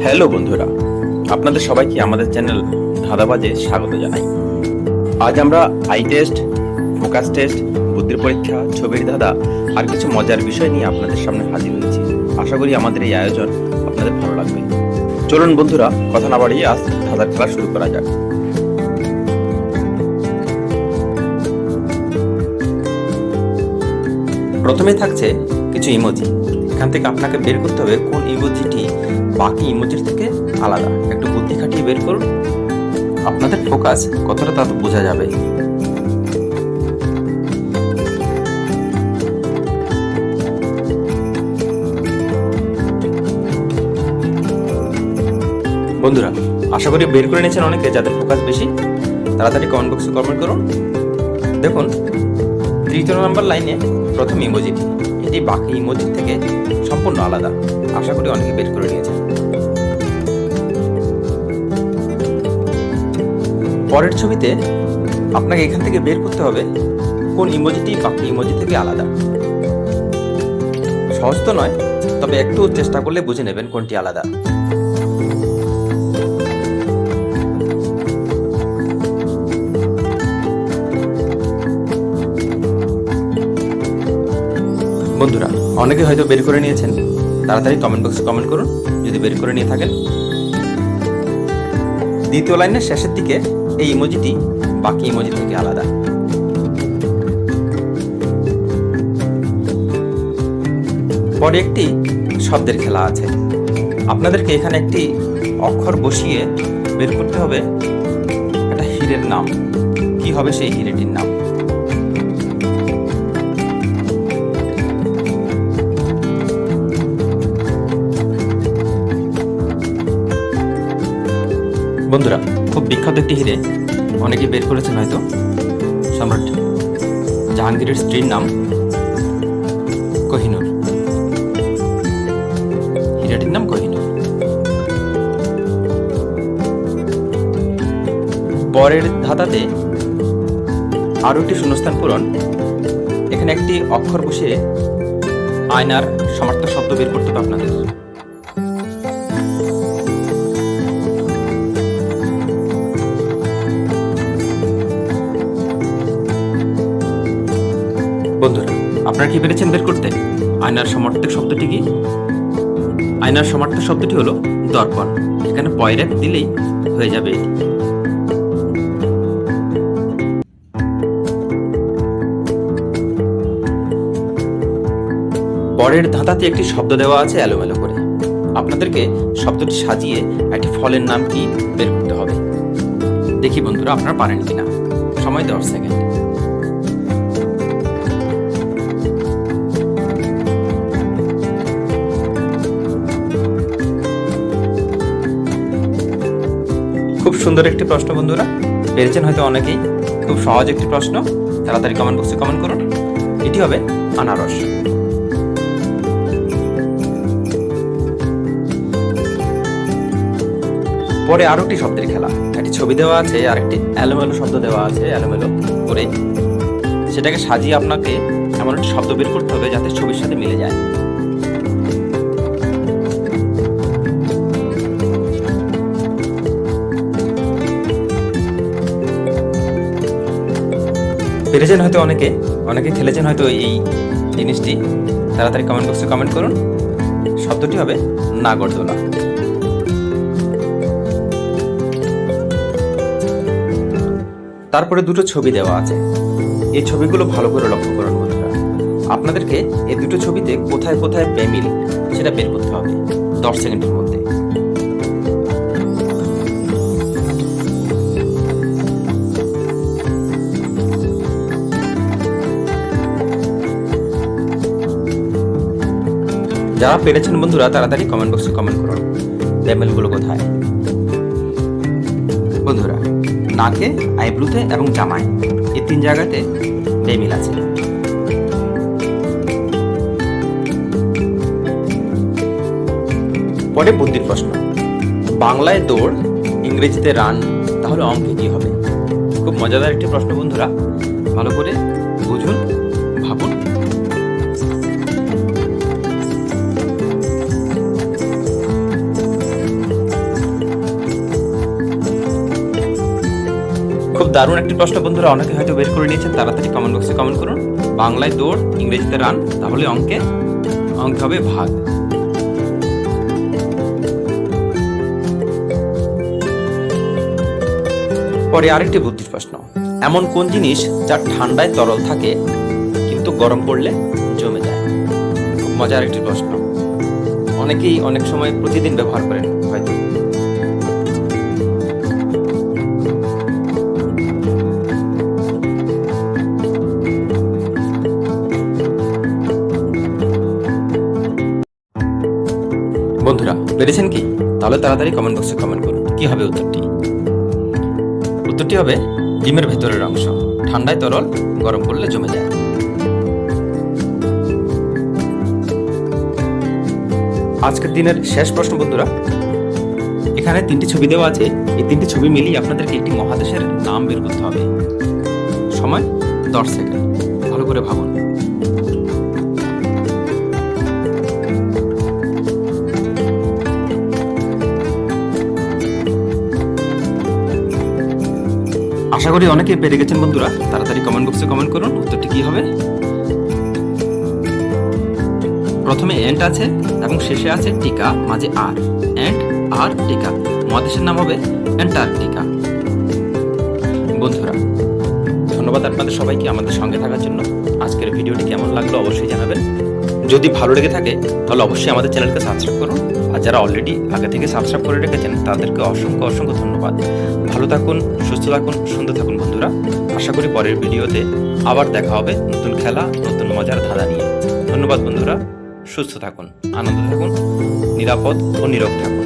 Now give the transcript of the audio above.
Hello বন্ধুরা, আপনাদের সবাইকে আমাদের চ্যানেল ধাঁধাবাজে স্বাগত জানাই। আজ আমরা আই টেস্ট, ফোকাস টেস্ট, বুদ্ধির পরীক্ষা, ছবির ধাঁধা আর কিছু মজার বিষয় নিয়ে আপনাদের সামনে হাজির হয়েছি। আশা করি আমাদের এই আয়োজন আপনাদের ভালো লাগবে। চলুন বন্ধুরা, কথা না বাড়িয়ে আজ ধাঁধার খেলা শুরু করা যাক। প্রথমে থাকছে কিছু ইমোজি। এখান থেকে আপনাকে বের করতে হবে কোন ইমোজিটি বাকি ইমোজির থেকে আলাদা। একটু বুদ্ধি খাটিয়ে বের করুন। আপনাদের ফোকাস কতটা তা তো বোঝা যাবে। বন্ধুরা, আশা করি বের করে নিয়েছেন অনেকে। যাদের ফোকাস বেশি তাড়াতাড়ি কমেন্ট বক্সে কমেন্ট করুন। দেখুন, তৃতীয় নম্বর লাইনে প্রথম ইমোজিটি, এটি বাকি ইমোজির থেকে সম্পূর্ণ আলাদা। আশা করি অনেকে বের করে নিয়েছেন। পরের ছবিতে আপনাকে এখান থেকে বের করতে হবে কোন ইমোজিটি বাকি ইমোজি থেকে আলাদা। সহজ তো নয়, তবে একটু চেষ্টা করলে বুঝে নেবেন কোনটি আলাদা। বন্ধুরা, অনেকে হয়তো বের করে নিয়েছেন। তাড়াতাড়ি কমেন্ট বক্সে কমেন্ট করুন যদি বের করে নিয়ে থাকেন। দ্বিতীয় লাইনের শেষের দিকে এই ইমোজিটি বাকি ইমোজি থেকে আলাদা। পরে একটি শব্দের খেলা আছে। আপনাদেরকে এখানে একটি অক্ষর বসিয়ে বের করতে হবে একটা হীরের নাম। কি হবে সেই হীরেটির নাম? বন্ধুরা, খুব বিখ্যাত একটি হীরে, অনেকে বের করেছেন হয়তো। সম্রাট জাহাঙ্গীরের স্ত্রীর নাম কোহিনূর। হীরাটির নাম কোহিনূর। পরের ধাঁধাতে আরো একটি শূন্যস্থান পূরণ। এখানে একটি অক্ষর বসিয়ে আয়নার সমার্থক শব্দ বের করতে হবে আপনাদের। বন্ধুরা, আপনারা কি পেরেছেন বের করতে? আয়নার সমার্থক শব্দটি কি? আয়নার সমার্থক শব্দটি হলো দর্পণ। এখানে পয়রেক দিলেই হয়ে যাবে এটি। পরের ধাঁধাতে একটি শব্দ দেওয়া আছে এলোমেলো করে। আপনাদেরকে শব্দটি সাজিয়ে একটি ফলের নাম কি বের করতে হবে। দেখি বন্ধুরা, আপনারা পারেন কিনা। সময় 10 সেকেন্ড। খুব সুন্দর একটি প্রশ্ন বন্ধুরা, পেরেছেন হয়তো অনেকেই। খুব সহজ একটি প্রশ্ন। তাড়াতাড়ি কমেন্ট বক্সে কমেন্ট করুন। এটি হবে আনারস। পরে আরো একটি শব্দের খেলা। একটি ছবি দেওয়া আছে আর একটি এলোমেলো শব্দ দেওয়া আছে এলোমেলো করে। সেটাকে সাজিয়ে আপনাকে এমন একটি শব্দ বের করতে হবে যাতে ছবির সাথে মিলে যায়। পেরেছেন হয়তো অনেকে, অনেকে খেলেছেন হয়তো এই জিনিসটি। তাড়াতাড়ি কমেন্ট বক্সে কমেন্ট করুন। শব্দটি হবে নাগরদোলা। তারপরে দুটো ছবি দেওয়া আছে। এই ছবিগুলো ভালো করে লক্ষ্য করুন বন্ধুরা। আপনাদেরকে এই দুটো ছবিতে কোথায় কোথায় বেমিল সেটা বের করতে হবে 10 সেকেন্ডের মধ্যে। যারা পেরেছেন বন্ধুরা, তাড়াতাড়ি কমেন্ট বক্সে কমেন্ট করুন বেমিলগুলো কোথায়। বন্ধুরা, নাকে, আইব্রুতে এবং জামায় এই 3 জায়গাতে বেমিল আছে। পরে বুদ্ধির প্রশ্ন। বাংলায় দৌড়, ইংরেজিতে রান, তাহলে অঙ্কে কি হবে? খুব মজাদার একটি প্রশ্ন বন্ধুরা, ভালো করে বুঝুন, ভাবুন। দারুণ একটি প্রশ্ন বন্ধুরা, অনেকে হয়তো বের করে নিয়েছেন, তাড়াতাড়ি কমেন্ট বক্সে কমেন্ট করুন। বাংলায় দৌড়, ইংরেজিতে রান, তাহলে অঙ্কে হবে ভাগ। পরে আরেকটি বুদ্ধির প্রশ্ন, এমন কোন জিনিস যা ঠান্ডায় তরল থাকে কিন্তু গরম পড়লে জমে যায়? খুব মজার একটি প্রশ্ন, অনেকেই অনেক সময় প্রতিদিন ব্যবহার করেন হয়তো। বন্ধুরা পেরেছেন কি? তাহলে তাড়াতাড়ি কমেন্ট বক্সে কমেন্ট করুন কি হবে উত্তরটি। উত্তরটি হবে ডিমের ভেতরের অংশ, ঠান্ডায় তরল, গরম করলে জমে যায়। আজকের দিনের শেষ প্রশ্ন বন্ধুরা, এখানে 3টি ছবি দেওয়া আছে, এই 3টি ছবি মিলিয়ে আপনাদেরকে একটি মহাদেশের নাম বের করতে হবে। সময় 10 সেকেন্ড, ভালো করে ভাবুন। আশা করি অনেকে পেরে গেছেন বন্ধুরা, তাড়াতাড়ি কমেন্ট বক্সে কমেন্ট করুন উত্তরটি কি হবে। প্রথমে এন্ট আছে এবং শেষে আছে টিকা, মাঝে আর, এন্ট আর টিকা, মহাদেশের নাম হবে অ্যান্টার্কটিকা। বন্ধুরা ধন্যবাদ আপনাদের সবাইকে আমাদের সঙ্গে থাকার জন্য। আজকের ভিডিওটি কেমন লাগলো অবশ্যই জানাবেন। যদি ভালো লেগে থাকে তাহলে অবশ্যই আমাদের চ্যানেলকে সাবস্ক্রাইব করুন, আর যারা অলরেডি আগে থেকে সাবস্ক্রাইব করে রেখেছেন তাদেরকে অসংখ্য অসংখ্য ধন্যবাদ। ভালো থাকুন, সুস্থ থাকুন, সুন্দর থাকুন বন্ধুরা। আশা করি পরের ভিডিওতে আবার দেখা হবে নতুন খেলা, নতুন মজার ধাঁধা নিয়ে। ধন্যবাদ বন্ধুরা, সুস্থ থাকুন, আনন্দ থাকুন, নিরাপদ ও নীরব থাকুন।